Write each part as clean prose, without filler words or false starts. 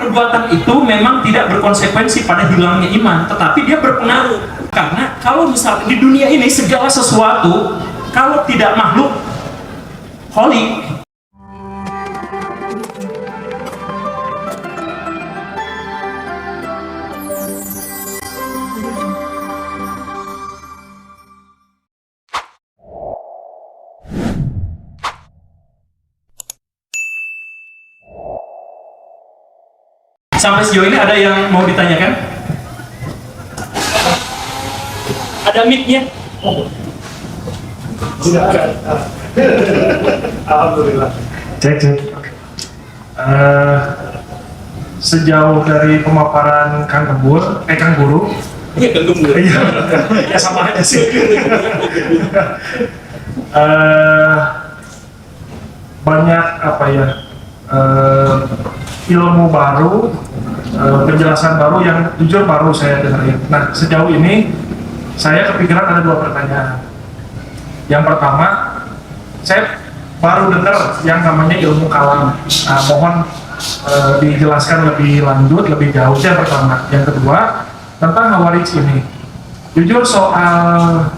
perbuatan itu memang tidak berkonsekuensi pada hilangnya iman, tetapi dia berpengaruh. Karena kalau misalnya di dunia ini segala sesuatu kalau tidak makhluk holy, sampai sejauh ini ada yang mau ditanyakan? Ada mic-nya? Sudah ada. Alhamdulillah. Cek. Sejauh dari pemaparan Kang Guru. Iya, Kang Guru. Iya, ya sama aja sih. Banyak apa ya? Ilmu baru, penjelasan baru yang jujur baru saya dengerin. Nah, sejauh ini saya kepikiran ada 2 pertanyaan. Yang pertama, saya baru dengar yang namanya ilmu kalam. Mohon dijelaskan lebih lanjut, lebih jauh. Yang pertama. Yang kedua, tentang Khawarij ini. Jujur soal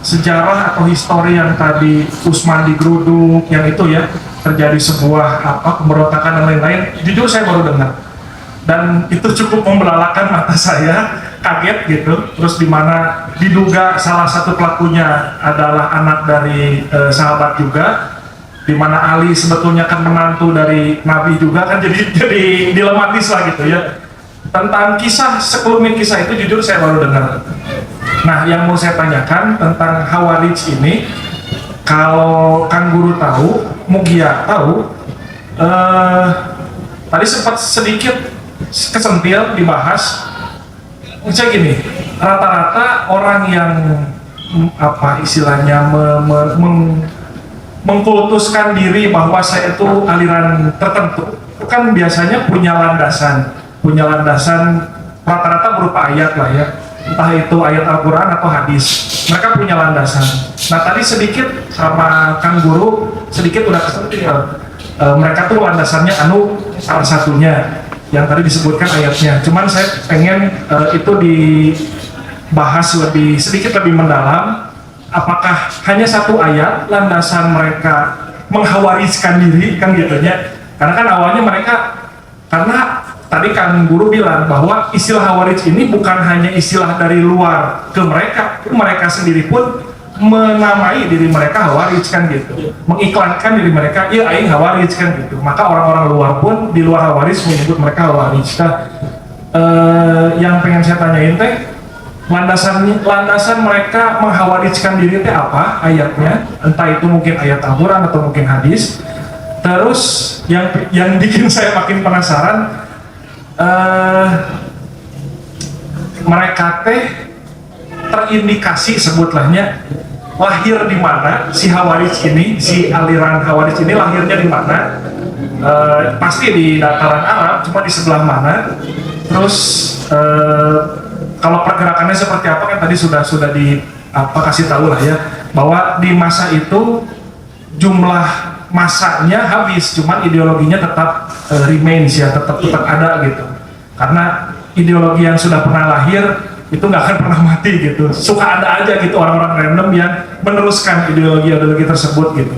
sejarah atau histori yang tadi Usman digeruduk, yang itu ya, terjadi sebuah pemberontakan dan lain-lain, jujur saya baru dengar. Dan itu cukup membelalakan mata saya, kaget gitu. Terus dimana diduga salah satu pelakunya adalah anak dari sahabat juga, dimana Ali sebetulnya kan menantu dari Nabi juga kan, jadi dilematis lah gitu ya. Tentang sekelumit kisah itu jujur saya baru dengar. Nah, yang mau saya tanyakan tentang Khawarij ini, kalau Kang Guru tahu, Mugia tahu, tadi sempat sedikit kesentil dibahas. Misalnya gini, rata-rata orang yang istilahnya mengkultuskan diri bahwa saya itu aliran tertentu, kan biasanya punya landasan rata-rata berupa ayat lah ya, entah itu ayat Al-Quran atau hadis. Mereka punya landasan. Nah, tadi sedikit sama Kang Guru sedikit udah kesentil. Mereka tuh landasannya salah satunya yang tadi disebutkan ayatnya. Cuman saya pengen itu dibahas sedikit lebih mendalam. Apakah hanya satu ayat landasan mereka menghawariskan diri kan gitunya? Karena kan awalnya karena tadi Kang Guru bilang bahwa istilah Khawarij ini bukan hanya istilah dari luar ke mereka sendiri pun menamai diri mereka Khawarij kan gitu, mengiklankan diri mereka, iya aing Khawarij kan gitu. Maka orang-orang luar pun di luar Khawarij menyebut mereka Khawarij. Nah, yang pengen saya tanyain teh, landasan mereka mengkhawarijkan diri teh apa ayatnya? Entah itu mungkin ayat Al-Quran atau mungkin hadis. Terus yang bikin saya makin penasaran, mereka teh terindikasi sebutlahnya lahir di mana si Khawarij ini, si aliran Khawarij ini lahirnya di mana? Pasti di dataran Arab, cuma di sebelah mana? Terus kalau pergerakannya seperti apa kan tadi sudah kasih tahu lah ya, bahwa di masa itu jumlah masanya habis, cuman ideologinya tetap remains ya, tetap ada gitu. Karena ideologi yang sudah pernah lahir itu nggak akan pernah mati gitu. Suka ada aja gitu orang-orang random yang meneruskan ideologi tersebut gitu.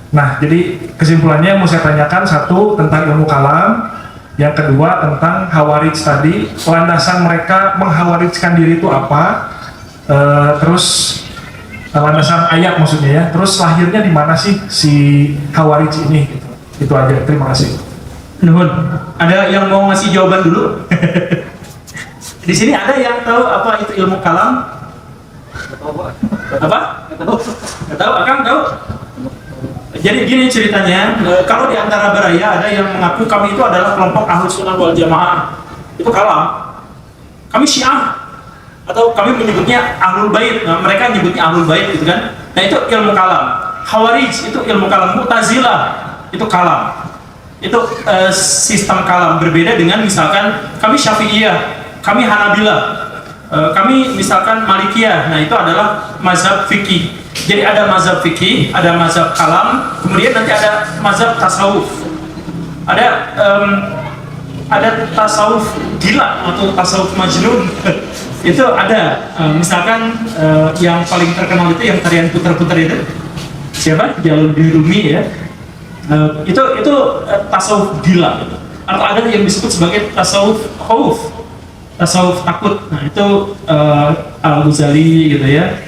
Nah, jadi kesimpulannya yang mau saya tanyakan, satu tentang ilmu kalam, yang kedua tentang Khawarij tadi, landasan mereka mengkhawarijkan diri itu apa, terus landasan ayat maksudnya ya, terus lahirnya di mana sih si Khawarij ini gitu. Itu aja, terima kasih. Nuhun. Ada yang mau ngasih jawaban dulu? Di sini ada yang tahu apa itu ilmu kalam? Apa? Nggak tahu. Akang tahu? Jadi gini ceritanya, kalau di antara Baraya ada yang mengaku kami itu adalah kelompok Ahlus Sunnah wal Jamaah. Itu kalam. Kami Syiah, atau kami menyebutnya Ahlul Bait. Nah, mereka menyebutnya Ahlul Bait gitu kan. Nah, itu ilmu kalam. Khawarij itu ilmu kalam. Mu'tazilah itu kalam. Itu sistem kalam, berbeda dengan misalkan kami Syafi'iyah, kami Hanabilah, kami misalkan Malikiyah. Nah, itu adalah mazhab fikih. Jadi ada mazhab fikih, ada mazhab kalam, kemudian nanti ada mazhab tasawuf. Ada ada tasawuf gila atau tasawuf majnun. Itu ada, misalkan yang paling terkenal itu yang tarian putar-putar itu siapa? Jalaluddin Rumi ya. Itu tasawuf gila. Atau ada yang disebut sebagai tasawuf khauf, tasawuf takut. Nah itu Al-Ghazali gitu ya,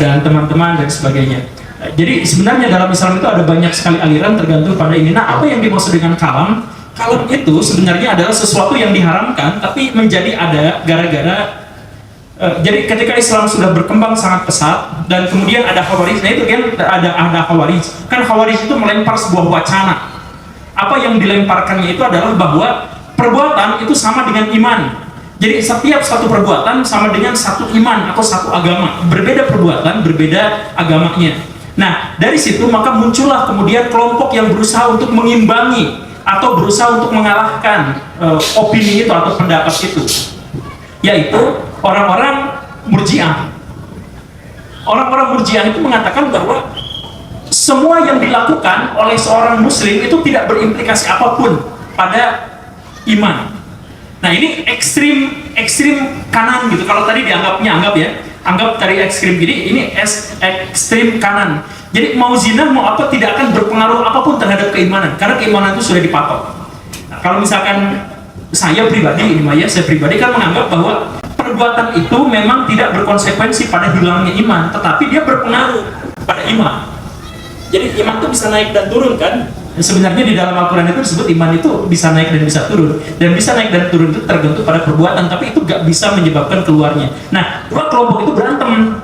dan teman-teman dan sebagainya. Jadi sebenarnya dalam Islam itu ada banyak sekali aliran tergantung pada ini. Nah apa yang dimaksud dengan kalam? Kalam itu sebenarnya adalah sesuatu yang diharamkan tapi menjadi ada gara-gara jadi ketika Islam sudah berkembang sangat pesat dan kemudian ada Khawarij. Nah itu kan ada Khawarij. Kan Khawarij itu melempar sebuah wacana. Apa yang dilemparkannya itu adalah bahwa perbuatan itu sama dengan iman. Jadi setiap satu perbuatan sama dengan satu iman atau satu agama. Berbeda perbuatan, berbeda agamanya. Nah dari situ maka muncullah kemudian kelompok yang berusaha untuk mengimbangi atau berusaha untuk mengalahkan opini itu atau pendapat itu, yaitu orang-orang Murji'ah. Orang-orang Murji'ah itu mengatakan bahwa semua yang dilakukan oleh seorang muslim itu tidak berimplikasi apapun pada iman. Nah ini ekstrim kanan gitu. Kalau tadi anggap tadi ekstrim gini, ini ekstrim kanan. Jadi mau zina mau apa tidak akan berpengaruh apapun terhadap keimanan, karena keimanan itu sudah dipatok. Nah, kalau misalkan saya pribadi kan menganggap bahwa perbuatan itu memang tidak berkonsekuensi pada hilangnya iman, tetapi dia berpengaruh pada iman. Jadi iman itu bisa naik dan turun kan? Sebenarnya di dalam Al-Quran itu disebut iman itu bisa naik dan bisa turun, dan bisa naik dan turun itu tergantung pada perbuatan, tapi itu gak bisa menyebabkan keluarnya. Nah dua kelompok itu berantem,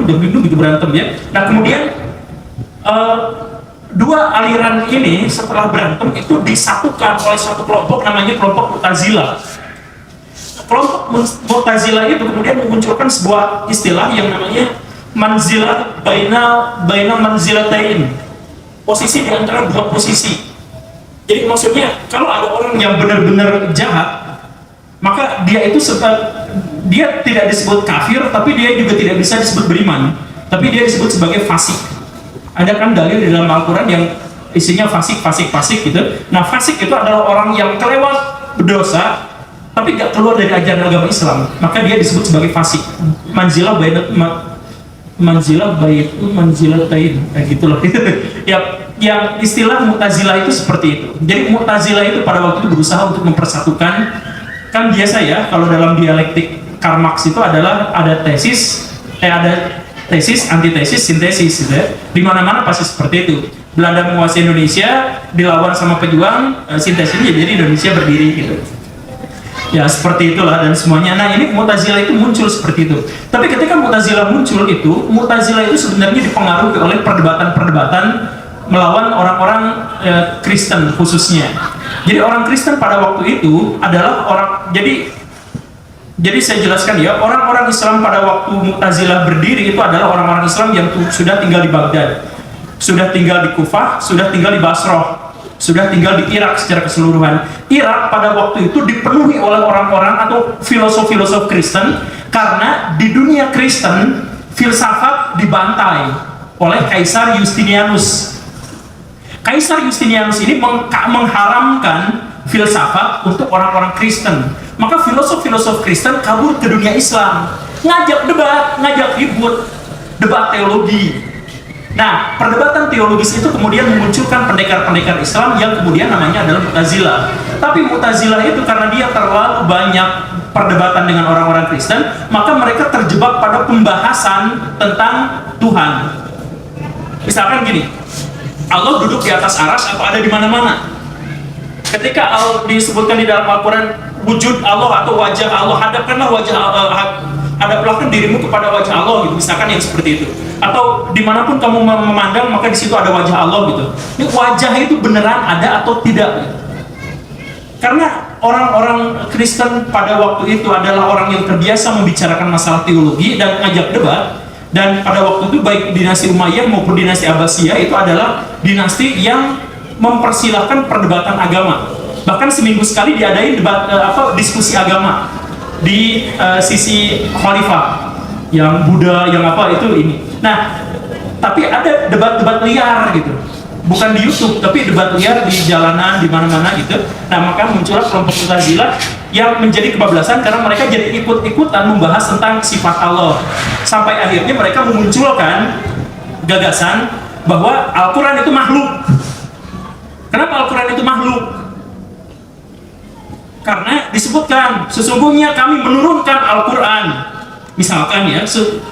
degdung gitu berantem ya. Nah kemudian dua aliran ini setelah berantem itu disatukan oleh satu kelompok namanya kelompok Mu'tazilah. Kelompok Mu'tazilah itu kemudian memunculkan sebuah istilah yang namanya manzilah baina manzilatain, posisi di antara dua posisi. Jadi maksudnya kalau ada orang yang benar-benar jahat, maka dia itu dia tidak disebut kafir, tapi dia juga tidak bisa disebut beriman, tapi dia disebut sebagai fasik. Ada kan dalil di dalam Al-Quran yang isinya fasik gitu. Nah fasik itu adalah orang yang kelewat berdosa tapi gak keluar dari ajaran agama Islam, maka dia disebut sebagai fasik. Manzilatain gitu loh. yang istilah Mu'tazilah itu seperti itu. Jadi Mu'tazilah itu pada waktu itu berusaha untuk mempersatukan, kan biasa ya kalau dalam dialektik Karl Marx itu adalah ada tesis, antitesis, sintesis gitu ya. Di mana-mana pasti seperti itu. Belanda menguasai Indonesia, dilawan sama pejuang, sintesisnya jadi Indonesia berdiri gitu. Ya seperti itulah dan semuanya. Nah ini Mu'tazilah itu muncul seperti itu. Tapi ketika Mu'tazilah muncul itu, Mu'tazilah itu sebenarnya dipengaruhi oleh perdebatan-perdebatan melawan orang-orang Kristen khususnya. Jadi orang Kristen pada waktu itu adalah jadi saya jelaskan ya, orang-orang Islam pada waktu Mu'tazilah berdiri itu adalah orang-orang Islam yang sudah tinggal di Baghdad, sudah tinggal di Kufah, sudah tinggal di Basrah, sudah tinggal di Irak secara keseluruhan. Irak pada waktu itu dipenuhi oleh orang-orang atau filosof-filosof Kristen, karena di dunia Kristen filsafat dibantai oleh Kaisar Justinianus. Kaisar Justinianus ini mengharamkan filsafat untuk orang-orang Kristen. Maka filosof-filosof Kristen kabur ke dunia Islam, ngajak debat, ngajak ribut, debat teologi. Nah, perdebatan teologis itu kemudian memunculkan pendekar-pendekar Islam yang kemudian namanya adalah Mu'tazilah. Tapi Mu'tazilah itu karena dia terlalu banyak perdebatan dengan orang-orang Kristen, maka mereka terjebak pada pembahasan tentang Tuhan. Misalkan gini, Allah duduk di atas arsy atau ada di mana-mana. Ketika disebutkan di dalam Al-Quran wujud Allah atau wajah Allah, hadapkanlah hadaplah dirimu kepada wajah Allah gitu, misalkan yang seperti itu. Atau dimanapun kamu memandang maka di situ ada wajah Allah gitu. Ini wajah itu beneran ada atau tidak? Gitu. Karena orang-orang Kristen pada waktu itu adalah orang yang terbiasa membicarakan masalah teologi dan ngajak debat. Dan pada waktu itu baik dinasti Umayyah maupun dinasti Abbasiyah itu adalah dinasti yang mempersilahkan perdebatan agama. Bahkan seminggu sekali diadain diskusi agama di sisi khalifah, yang Buddha, yang apa itu ini. Nah, tapi ada debat-debat liar gitu. bukan di YouTube, tapi debat liar di jalanan, di mana-mana gitu. Nah, maka muncullah kelompok Mu'tazilah yang menjadi kebablasan karena mereka jadi ikut-ikutan membahas tentang sifat Allah. Sampai akhirnya mereka memunculkan gagasan bahwa Al-Quran itu makhluk. Kenapa Al-Quran itu makhluk? Karena disebutkan, sesungguhnya kami menurunkan Al-Quran. Misalkan ya,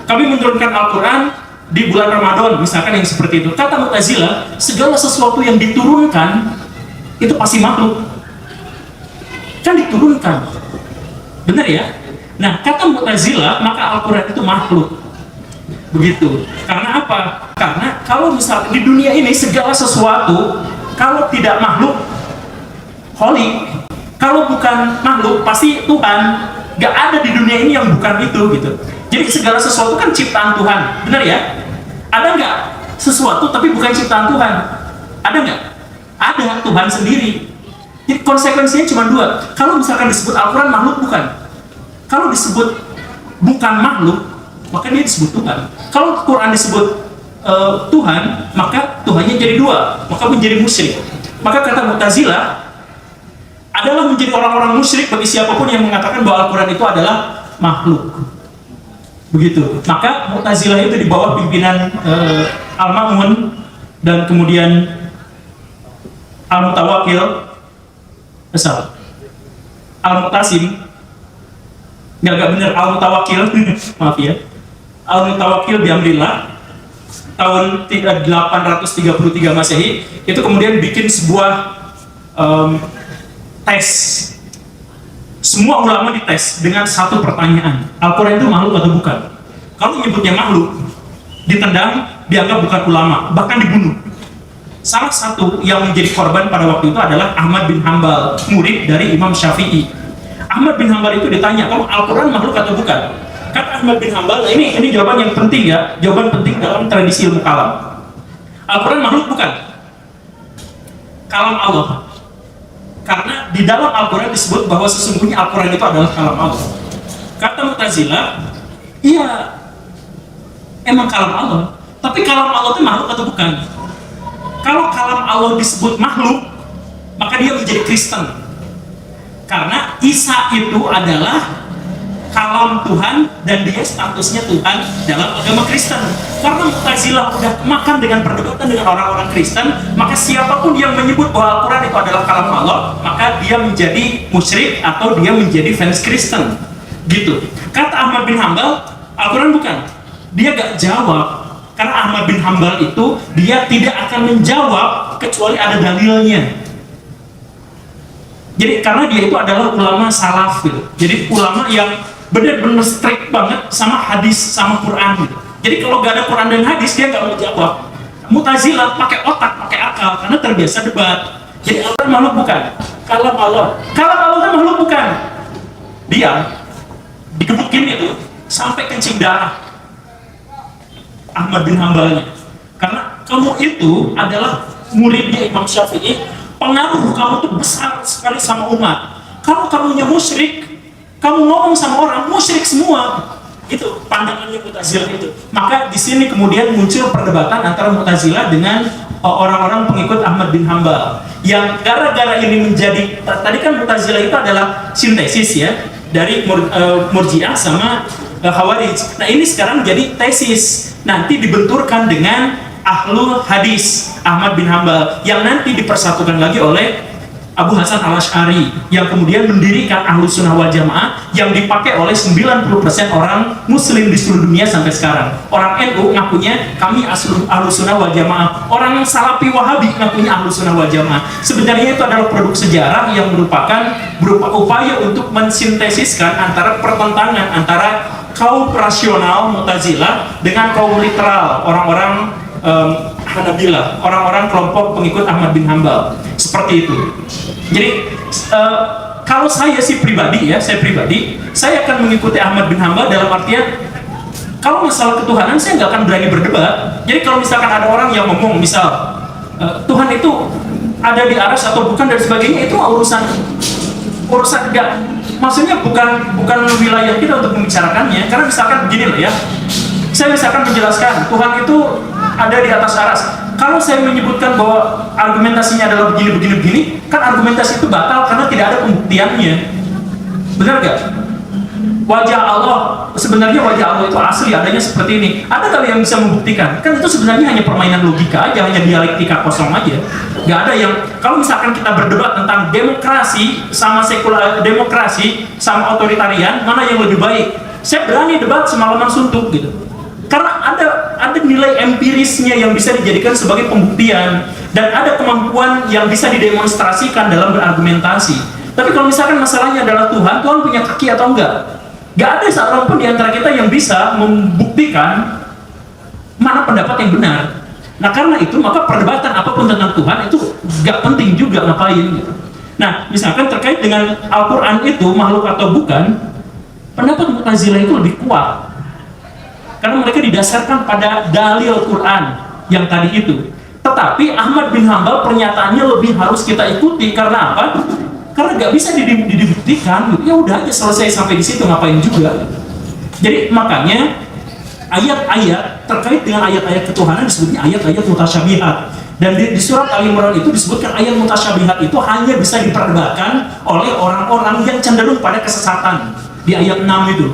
kami menurunkan Al-Quran di bulan Ramadan, misalkan yang seperti itu. Kata Mu'tazilah, segala sesuatu yang diturunkan itu pasti makhluk. Kan diturunkan, benar ya? Nah, kata Mu'tazilah, maka Al-Quran itu makhluk. Begitu. Karena apa? Karena kalau misalnya di dunia ini segala sesuatu kalau tidak makhluk, holy. Kalau bukan makhluk, pasti Tuhan. Gak ada di dunia ini yang bukan itu gitu. Jadi segala sesuatu kan ciptaan Tuhan, benar ya? Ada nggak sesuatu tapi bukan ciptaan Tuhan? Ada nggak? Ada, Tuhan sendiri. Jadi konsekuensinya cuma dua. Kalau misalkan disebut Al-Quran makhluk, bukan. Kalau disebut bukan makhluk, maka dia disebut Tuhan. Kalau Quran disebut Tuhan, maka Tuhannya jadi dua, maka menjadi musyrik. Maka kata Mu'tazilah adalah menjadi orang-orang musyrik bagi siapapun yang mengatakan bahwa Al-Quran itu adalah makhluk. Begitu. Maka Mu'tazilah itu di bawah pimpinan Al-Ma'mun dan kemudian Al-Mutawakil, Al-Mutasim, nggak bener, Al-Mutawakil, maaf ya, Al-Mutawakil bi amrillah tahun 833 Masehi itu kemudian bikin sebuah tes. Semua ulama dites dengan satu pertanyaan, Al-Quran itu makhluk atau bukan? Kalau nyebutnya makhluk, ditendang, dianggap bukan ulama, bahkan dibunuh. Salah satu yang menjadi korban pada waktu itu adalah Ahmad bin Hanbal, murid dari Imam Syafi'i. Ahmad bin Hanbal itu ditanya, kalau Al-Quran makhluk atau bukan? Kata Ahmad bin Hanbal, ini jawaban yang penting ya, jawaban penting dalam tradisi ilmu kalam. Al-Quran makhluk bukan? Kalam Allah. Karena di dalam Al-Quran disebut bahwa sesungguhnya Al-Quran itu adalah kalam Allah. Kata Mu'tazilah, iya, emang kalam Allah. Tapi kalam Allah itu makhluk atau bukan? Kalau kalam Allah disebut makhluk, maka dia menjadi Kristen. Karena Isa itu adalah kalam Tuhan dan dia statusnya Tuhan dalam agama Kristen. Karena Mu'tazilah udah makan dengan perdebatan dengan orang-orang Kristen, maka siapapun yang menyebut bahwa Al-Quran itu adalah kalam Allah, maka dia menjadi musyrik atau dia menjadi fans Kristen. Gitu. Kata Ahmad bin Hanbal, Al-Quran bukan. Dia gak jawab. Karena Ahmad bin Hanbal itu dia tidak akan menjawab kecuali ada dalilnya. Jadi karena dia itu adalah ulama salaf gitu. Jadi ulama yang benar-benar strict banget sama hadis sama Quran gitu. Jadi kalau gak ada Quran dan hadis dia gak mau jawab. Mu'tazilah pakai otak, pakai akal karena terbiasa debat. Jadi Al-Quran makhluk bukan? Kalam Allah. Kalam Allah kan makhluk bukan? Dia digebukin itu sampai kencing darah. Ahmad bin Hanbalnya. Karena kamu itu adalah muridnya Imam Syafi'i, pengaruh kamu tuh besar sekali sama umat. Kalau kamunya musyrik, kamu ngomong sama orang musyrik semua. Itu pandangannya Mu'tazilah itu. Maka di sini kemudian muncul perdebatan antara Mu'tazilah dengan orang-orang pengikut Ahmad bin Hanbal. Yang gara-gara ini menjadi, tadi kan Mu'tazilah itu adalah sintesis ya dari Murji'ah sama Khawarij. Nah ini sekarang jadi tesis. Nanti dibenturkan dengan Ahlul Hadis Ahmad bin Hanbal yang nanti dipersatukan lagi oleh Abu Hasan Al-Asy'ari yang kemudian mendirikan Ahlus Sunnah wal Jamaah yang dipakai oleh 90% orang muslim di seluruh dunia sampai sekarang. Orang NU ngakunya kami Ahlus Sunnah wal Jamaah, orang Salafi Wahabi ngakunya Ahlus Sunnah wal Jamaah. Sebenarnya itu adalah produk sejarah yang merupakan berupa upaya untuk mensintesiskan antara pertentangan antara kaum rasional Mu'tazilah dengan kaum literal orang-orang Hanabilah, orang-orang kelompok pengikut Ahmad bin Hanbal. Seperti itu. Jadi kalau saya sih pribadi ya, saya akan mengikuti Ahmad bin Hanbal dalam artian kalau masalah ketuhanan saya nggak akan berani berdebat. Jadi kalau misalkan ada orang yang ngomong misal Tuhan itu ada di aras atau bukan dan sebagainya, itu urusan enggak, maksudnya bukan wilayah kita untuk membicarakannya. Karena misalkan begini loh ya, saya misalkan menjelaskan Tuhan itu ada di atas aras, kalau saya menyebutkan bahwa argumentasinya adalah begini, kan argumentasi itu batal karena tidak ada pembuktiannya. Benar gak? Wajah Allah, sebenarnya wajah Allah itu asli, adanya seperti ini. Ada kali yang bisa membuktikan? Kan itu sebenarnya hanya permainan logika aja, hanya dialektika kosong aja. Gak ada yang, kalau misalkan kita berdebat tentang demokrasi sama demokrasi sama otoritarian, mana yang lebih baik? Saya berani debat semalaman suntuk gitu. Karena ada nilai empirisnya yang bisa dijadikan sebagai pembuktian, dan ada kemampuan yang bisa didemonstrasikan dalam berargumentasi. Tapi kalau misalkan masalahnya adalah Tuhan punya kaki atau enggak? Gak ada seorang pun di antara kita yang bisa membuktikan mana pendapat yang benar. Nah karena itu maka perdebatan apapun tentang Tuhan itu gak penting juga ngapain gitu. Nah misalkan terkait dengan Al-Quran itu makhluk atau bukan, pendapat Mu'tazilah itu lebih kuat karena mereka didasarkan pada dalil Quran yang tadi itu. Tetapi Ahmad bin Hambal pernyataannya lebih harus kita ikuti karena apa? Karena nggak bisa dibuktikan, ya udah aja selesai sampai di situ, ngapain juga. Jadi makanya ayat-ayat terkait dengan ayat-ayat ketuhanan disebutnya ayat-ayat mutasyabihat. Dan di surat Ali Imran itu disebutkan ayat mutasyabihat itu hanya bisa diperdebatkan oleh orang-orang yang cenderung pada kesesatan. Di ayat 6 itu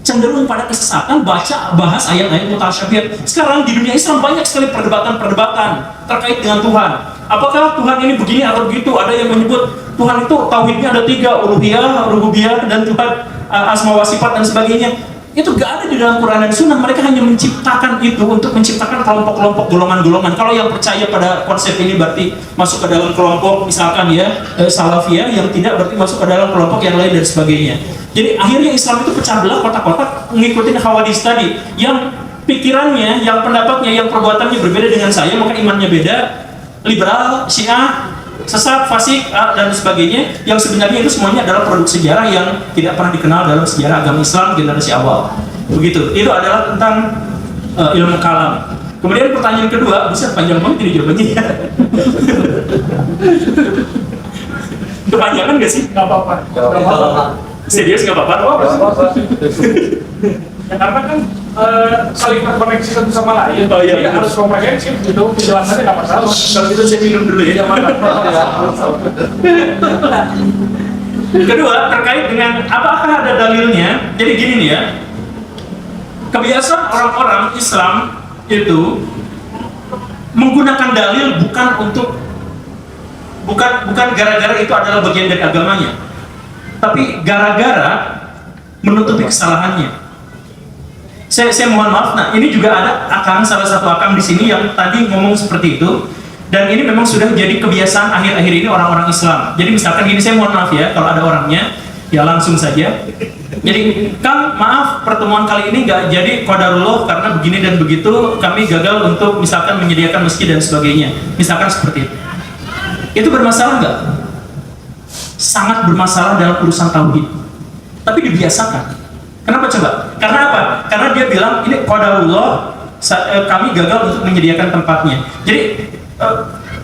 cenderung pada kesesatan, bahas ayat-ayat mutasyabihat. Sekarang di dunia Islam banyak sekali perdebatan-perdebatan terkait dengan Tuhan. Apakah Tuhan ini begini atau begitu? Ada yang menyebut Tuhan itu tauhidnya ada 3, uluhiyah, rububiyah, dan Tuhan asma wa sifat dan sebagainya. Itu gak ada di dalam Quran dan Sunnah. Mereka hanya menciptakan itu untuk menciptakan kelompok-kelompok, golongan-golongan. Kalau yang percaya pada konsep ini berarti masuk ke dalam kelompok misalkan ya salafiyah, yang tidak berarti masuk ke dalam kelompok yang lain dan sebagainya. Jadi akhirnya Islam itu pecah belah kotak-kotak mengikuti Khawadis tadi, yang pikirannya, yang pendapatnya, yang perbuatannya berbeda dengan saya, maka imannya beda. Liberal, Syiah, sesat, fasik, dan sebagainya, yang sebenarnya itu semuanya adalah produk sejarah yang tidak pernah dikenal dalam sejarah agama Islam generasi awal. Begitu. Itu adalah tentang ilmu kalam. Kemudian pertanyaan kedua, bisa panjang banget ini jawabannya ya. Kepanjangan nggak sih? Nggak apa-apa. Serius nggak apa-apa? Ya, karena kan saling terkoneksi satu sama lain. Oh, iya, jadi betul. harus komprehensif gitu, penjelasannya nggak masalah. Kalau gitu saya minum dulu ya. Kedua, terkait dengan apakah ada dalilnya. Jadi gini nih ya, kebiasaan orang-orang Islam itu menggunakan dalil bukan gara-gara itu adalah bagian dari agamanya, tapi gara-gara menutupi kesalahannya. Saya mohon maaf, nah ini juga ada salah satu akang di sini yang tadi ngomong seperti itu, dan ini memang sudah jadi kebiasaan akhir-akhir ini orang-orang Islam. Jadi misalkan gini, saya mohon maaf ya kalau ada orangnya, ya langsung saja. Jadi Kang, maaf pertemuan kali ini nggak jadi qadarullah karena begini dan begitu, kami gagal untuk misalkan menyediakan masjid dan sebagainya. Misalkan seperti itu. Itu bermasalah nggak? Sangat bermasalah dalam urusan tauhid. Tapi dibiasakan. Kenapa coba? Karena apa? Karena dia bilang ini qadarullah, kami gagal untuk menyediakan tempatnya. Jadi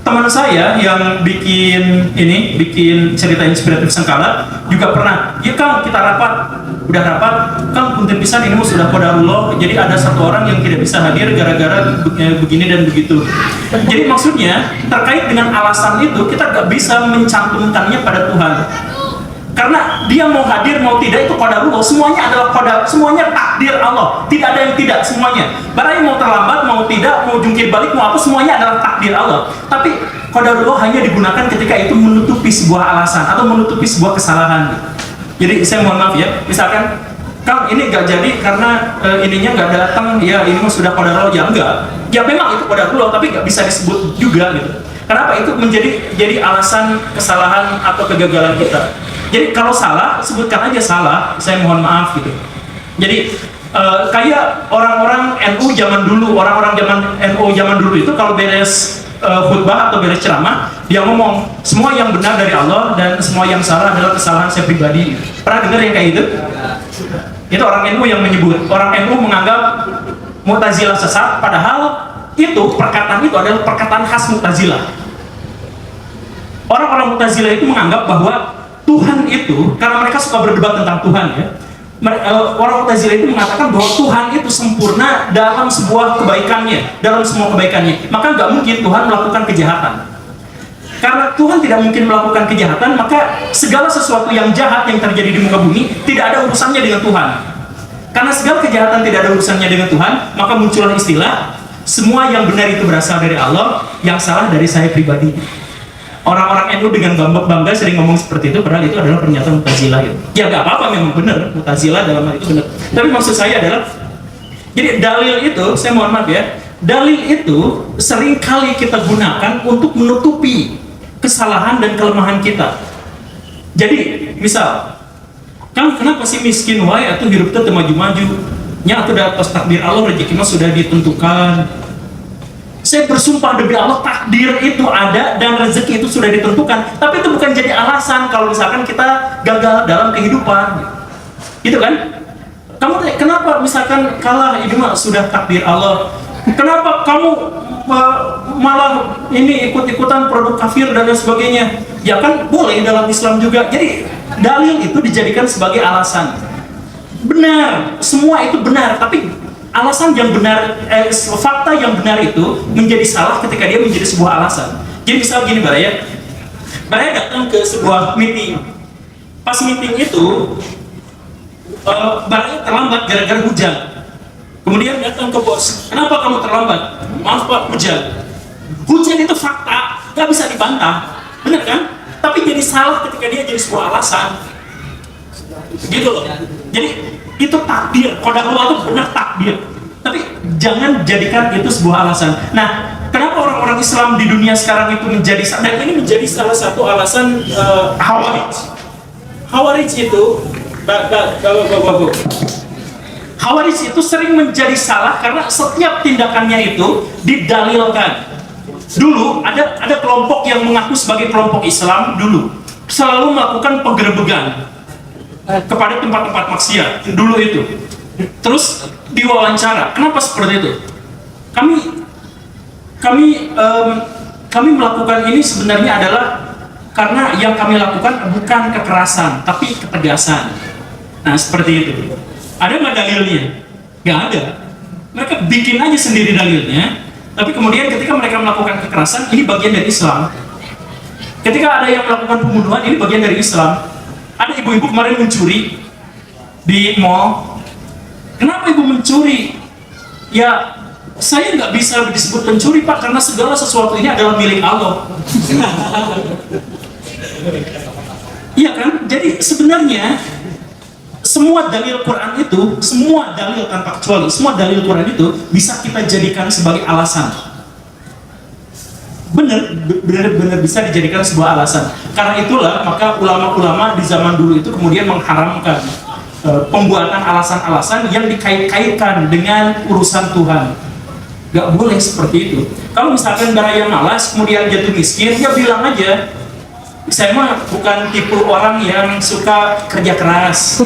teman saya yang bikin cerita inspiratif Sengkala juga pernah, ya Kang kita udah rapat, Kang punten pisan ini sudah qadarullah, jadi ada satu orang yang tidak bisa hadir gara-gara begini dan begitu. Jadi maksudnya terkait dengan alasan itu kita gak bisa mencantumkannya pada Tuhan. Karena dia mau hadir mau tidak itu qadarullah, semuanya adalah qadar, semuanya takdir Allah, tidak ada yang tidak, semuanya. Barang mau terlambat, mau tidak, mau jungkir balik, mau apa, semuanya adalah takdir Allah. Tapi qadarullah hanya digunakan ketika itu menutupi sebuah alasan atau menutupi sebuah kesalahan. Jadi saya mohon maaf ya, misalkan Kang ini gak jadi karena ininya gak datang, ya ini mah sudah qadarullah, ya enggak. Ya memang itu qadarullah, tapi gak bisa disebut juga gitu. Kenapa? Itu jadi alasan kesalahan atau kegagalan kita. Jadi kalau salah, sebutkan aja salah, saya mohon maaf gitu. Jadi kayak orang-orang NU zaman dulu, orang-orang NU zaman dulu itu kalau beres khutbah atau beres ceramah, dia ngomong semua yang benar dari Allah dan semua yang salah adalah kesalahan saya pribadi. Pernah dengar yang kayak gitu? Itu orang NU yang menyebut. Orang NU menganggap Mu'tazilah sesat, padahal perkataan itu adalah perkataan khas Mu'tazilah. Orang-orang Mu'tazilah itu menganggap bahwa Tuhan itu, karena mereka suka berdebat tentang Tuhan ya, Orang Mu'tazilah itu mengatakan bahwa Tuhan itu sempurna dalam sebuah kebaikannya, dalam semua kebaikannya. Maka nggak mungkin Tuhan melakukan kejahatan. Karena Tuhan tidak mungkin melakukan kejahatan, maka segala sesuatu yang jahat yang terjadi di muka bumi tidak ada urusannya dengan Tuhan. Karena segala kejahatan tidak ada urusannya dengan Tuhan, maka muncullah istilah, semua yang benar itu berasal dari Allah, yang salah dari saya pribadi. Orang-orang NU dengan bangga sering ngomong seperti itu, padahal itu adalah pernyataan Mu'tazilah gitu. Ya nggak apa-apa, memang benar, Mu'tazilah dalam hal itu benar. Tapi maksud saya adalah, jadi dalil itu, saya mohon maaf ya, dalil itu sering kali kita gunakan untuk menutupi kesalahan dan kelemahan kita. Jadi, misal, kan kenapa sih miskin wae atau hidup itu maju-maju? Nya atau atas takdir Allah rezeki mah sudah ditentukan. Saya bersumpah demi Allah, takdir itu ada dan rezeki itu sudah ditentukan. Tapi itu bukan jadi alasan kalau misalkan kita gagal dalam kehidupan. Gitu kan? Kamu kenapa misalkan kalah, ini mah sudah takdir Allah. Kenapa kamu malah ini ikut-ikutan produk kafir dan lain sebagainya? Ya kan boleh dalam Islam juga. Jadi dalil itu dijadikan sebagai alasan. Benar, semua itu benar, tapi alasan yang benar, fakta yang benar itu menjadi salah ketika dia menjadi sebuah alasan. Jadi misal gini Baraya datang ke sebuah meeting. Pas meeting itu Baraya terlambat gara-gara hujan. Kemudian datang ke bos, kenapa kamu terlambat? Maaf Pak, hujan. Hujan itu fakta, nggak bisa dibantah, benar kan? Tapi jadi salah ketika dia jadi sebuah alasan, gitu loh. Jadi itu takdir, qadarullah itu benar takdir. Tapi jangan jadikan itu sebuah alasan. Nah, kenapa orang-orang Islam di dunia sekarang itu menjadi, dan ini menjadi salah satu alasan Khawarij. Khawarij itu, Khawarij itu sering menjadi salah karena setiap tindakannya itu didalilkan. Dulu ada kelompok yang mengaku sebagai kelompok Islam dulu selalu melakukan penggerebegan kepada tempat-tempat maksiat dulu itu. Terus diwawancara, kenapa seperti itu? Kami melakukan ini sebenarnya adalah karena yang kami lakukan bukan kekerasan tapi ketegasan. Nah seperti itu. Ada nggak dalilnya? Nggak ada. Mereka bikin aja sendiri dalilnya. Tapi kemudian ketika mereka melakukan kekerasan, ini bagian dari Islam. Ketika ada yang melakukan pembunuhan, ini bagian dari Islam. Ada ibu-ibu kemarin mencuri di mall. Kenapa ibu mencuri? Ya, saya nggak bisa disebut pencuri Pak, karena segala sesuatu ini adalah milik Allah. Iya kan? Jadi sebenarnya semua dalil Quran itu, semua dalil tanpa kecuali, semua dalil Quran itu bisa kita jadikan sebagai alasan. Benar bisa dijadikan sebuah alasan. Karena itulah maka ulama-ulama di zaman dulu itu kemudian mengharamkan pembuatan alasan-alasan yang dikait-kaitkan dengan urusan Tuhan. Gak boleh seperti itu. Kalau misalkan Baraya malas kemudian jatuh miskin, ya bilang aja, saya mah bukan tipe orang yang suka kerja keras.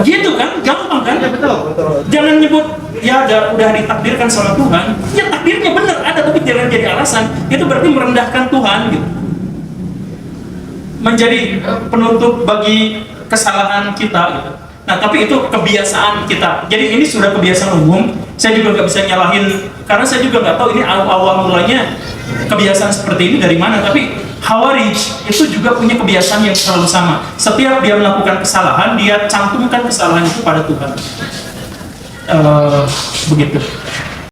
Gitu kan, gampang kan? Ya, betul. Jangan nyebut ya udah ditakdirkan sama Tuhan. Ya takdirnya benar ada, tapi jangan jadi alasan. Itu berarti merendahkan Tuhan gitu. Menjadi penutup bagi kesalahan kita gitu. Nah tapi itu kebiasaan kita. Jadi ini sudah kebiasaan umum. Saya juga nggak bisa nyalahin, karena saya juga nggak tahu ini awal mulanya kebiasaan seperti ini dari mana. Tapi Khawarij itu juga punya kebiasaan yang selalu sama. Setiap dia melakukan kesalahan, dia cantumkan kesalahan itu pada Tuhan. Begitu.